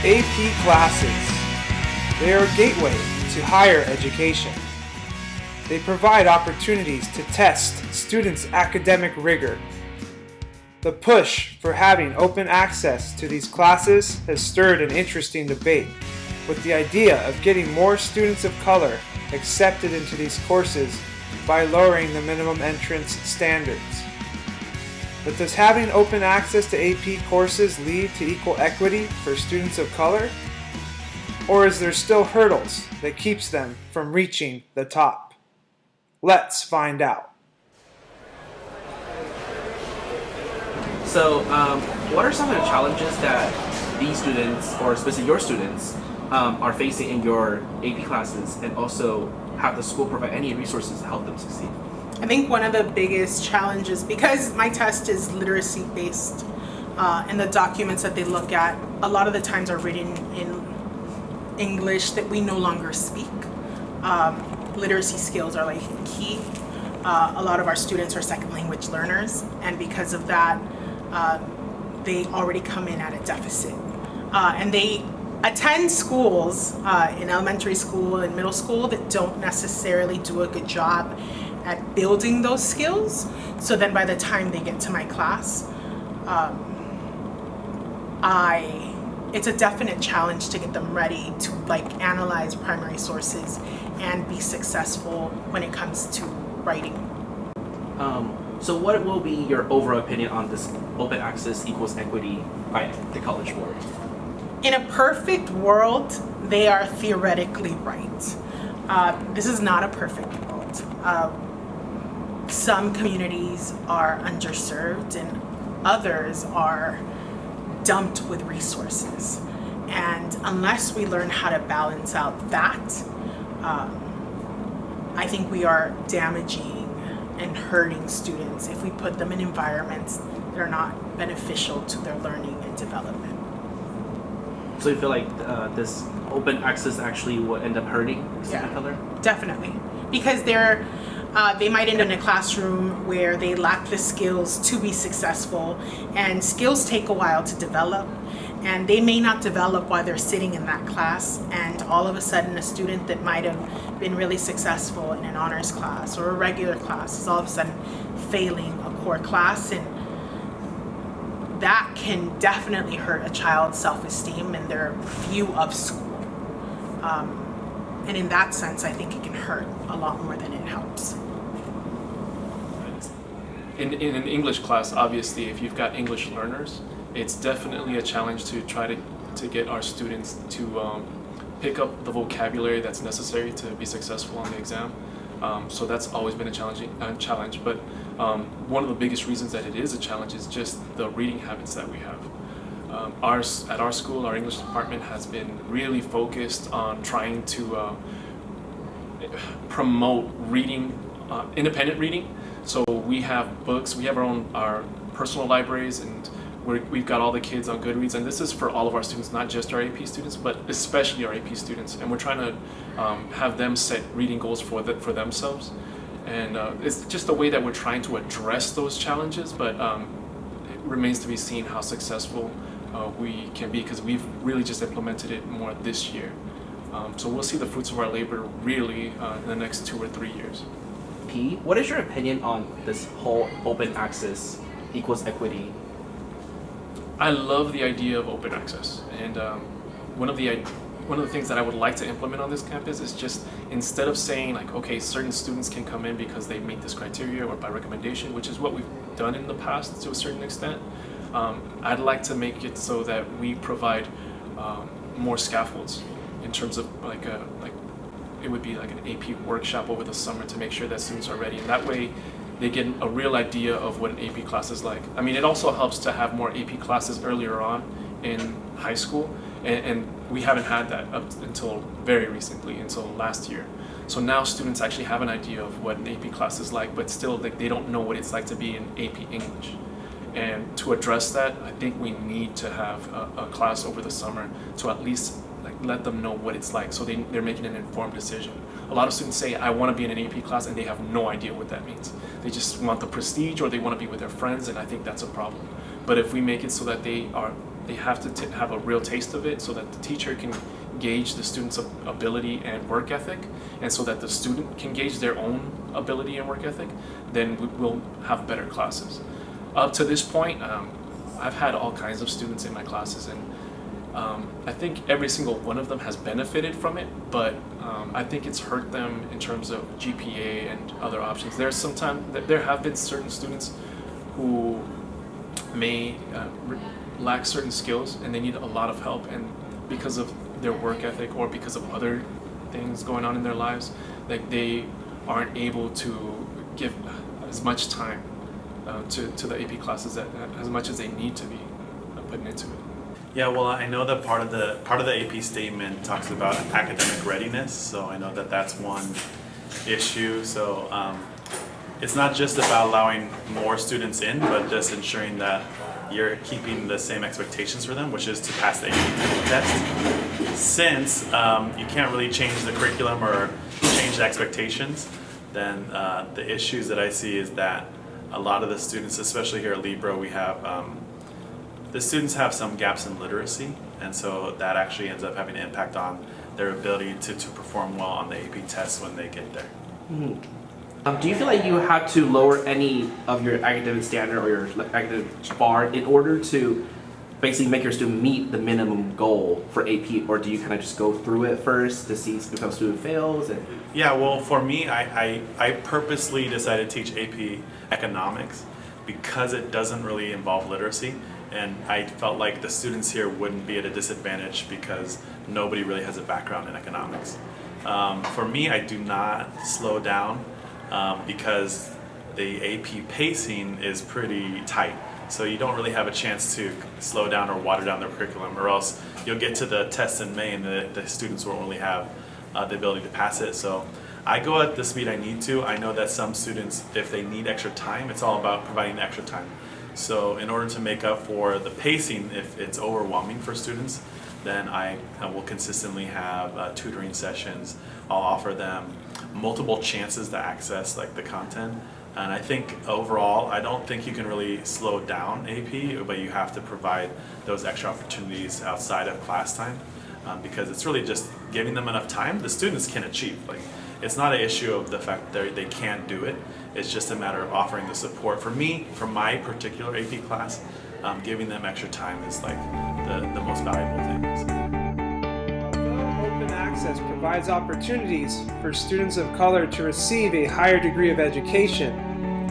AP classes. They are a gateway to higher education. They provide opportunities to test students' academic rigor. The push for having open access to these classes has stirred an interesting debate, with the idea of getting more students of color accepted into these courses by lowering the minimum entrance standards. But does having open access to AP courses lead to equal equity for students of color? Or is there still hurdles that keeps them from reaching the top? Let's find out. So, what are some of the challenges that these students, or especially your students, are facing in your AP classes, and also have the school provide any resources to help them succeed? I think one of the biggest challenges, because my test is literacy based, and the documents that they look at a lot of the times are written in English that we no longer speak. Literacy skills are like key. A lot of our students are second language learners, and because of that, they already come in at a deficit. And they attend schools in elementary school and middle school that don't necessarily do a good job at building those skills. So then by the time they get to my class, it's a definite challenge to get them ready to analyze primary sources and be successful when it comes to writing. So what will be your overall opinion on this open access equals equity by the College Board? In a perfect world, they are theoretically right. This is not a perfect world. Some communities are underserved and others are dumped with resources. And unless we learn how to balance out that, I think we are damaging and hurting students if we put them in environments that are not beneficial to their learning and development. So you feel like this open access actually will end up hurting students of color? Definitely, because they might end up in a classroom where they lack the skills to be successful, and skills take a while to develop, and they may not develop while they're sitting in that class, and all of a sudden a student that might have been really successful in an honors class or a regular class is all of a sudden failing a core class, and that can definitely hurt a child's self-esteem and their view of school. And in that sense, I think it can hurt a lot more than it helps. In an English class, obviously, if you've got English learners, it's definitely a challenge to try to get our students to pick up the vocabulary that's necessary to be successful on the exam. So that's always been a challenge. But one of the biggest reasons that it is a challenge is just the reading habits that we have. At our school, our English department has been really focused on trying to promote reading, independent reading. So we have books, we have our personal libraries, and we've got all the kids on Goodreads, and this is for all of our students, not just our AP students, but especially our AP students. And we're trying to have them set reading goals for themselves. And it's just a way that we're trying to address those challenges, but it remains to be seen how successful we can be, because we've really just implemented it more this year. So we'll see the fruits of our labor really in the next 2 or 3 years. P, what is your opinion on this whole open access equals equity? I love the idea of open access, and one of the things that I would like to implement on this campus is just, instead of saying like, okay, certain students can come in because they meet this criteria or by recommendation, which is what we've done in the past to a certain extent, I'd like to make it so that we provide more scaffolds in terms of it would be like an AP workshop over the summer to make sure that students are ready, and that way they get a real idea of what an AP class is like. I mean, it also helps to have more AP classes earlier on in high school, and we haven't had that up until very recently, until last year. So now students actually have an idea of what an AP class is like, but still they don't know what it's like to be in AP English. And to address that, I think we need to have a class over the summer to at least let them know what it's like, so they're making an informed decision. A lot of students say, I want to be in an AP class, and they have no idea what that means. They just want the prestige, or they want to be with their friends, and I think that's a problem. But if we make it so that they are they have to have a real taste of it so that the teacher can gauge the student's ability and work ethic, and so that the student can gauge their own ability and work ethic, then we'll have better classes. Up to this point, I've had all kinds of students in my classes, and I think every single one of them has benefited from it, but I think it's hurt them in terms of GPA and other options. There have been certain students who may lack certain skills and they need a lot of help, and because of their work ethic or because of other things going on in their lives, like they aren't able to give as much time to the AP classes as much as they need to be putting into it. Yeah, well, I know that part of the AP statement talks about academic readiness, so I know that that's one issue. So it's not just about allowing more students in, but just ensuring that you're keeping the same expectations for them, which is to pass the AP test. Since you can't really change the curriculum or change the expectations, then the issues that I see is that a lot of the students, especially here at Libro, we have the students have some gaps in literacy, and so that actually ends up having an impact on their ability to perform well on the AP tests when they get there. Mm-hmm. Do you feel like you had to lower any of your academic standard or your academic bar in order to basically make your student meet the minimum goal for AP, or do you kind of just go through it first to see if a student fails? Yeah, well, for me, I purposely decided to teach AP economics because it doesn't really involve literacy, and I felt like the students here wouldn't be at a disadvantage because nobody really has a background in economics. For me, I do not slow down because the AP pacing is pretty tight. So you don't really have a chance to slow down or water down their curriculum, or else you'll get to the test in May and the students won't really have the ability to pass it. So I go at the speed I need to. I know that some students, if they need extra time, it's all about providing the extra time. So in order to make up for the pacing, if it's overwhelming for students, then I will consistently have tutoring sessions. I'll offer them multiple chances to access like the content. And I think overall, I don't think you can really slow down AP, but you have to provide those extra opportunities outside of class time, because it's really just giving them enough time the students can achieve. Like, it's not an issue of the fact that they can't do it. It's just a matter of offering the support. For me, for my particular AP class, giving them extra time is like the most valuable thing. Although open access provides opportunities for students of color to receive a higher degree of education,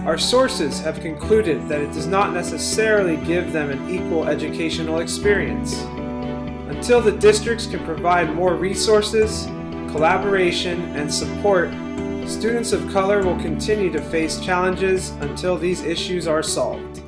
our sources have concluded that it does not necessarily give them an equal educational experience. Until the districts can provide more resources, collaboration, and support, students of color will continue to face challenges until these issues are solved.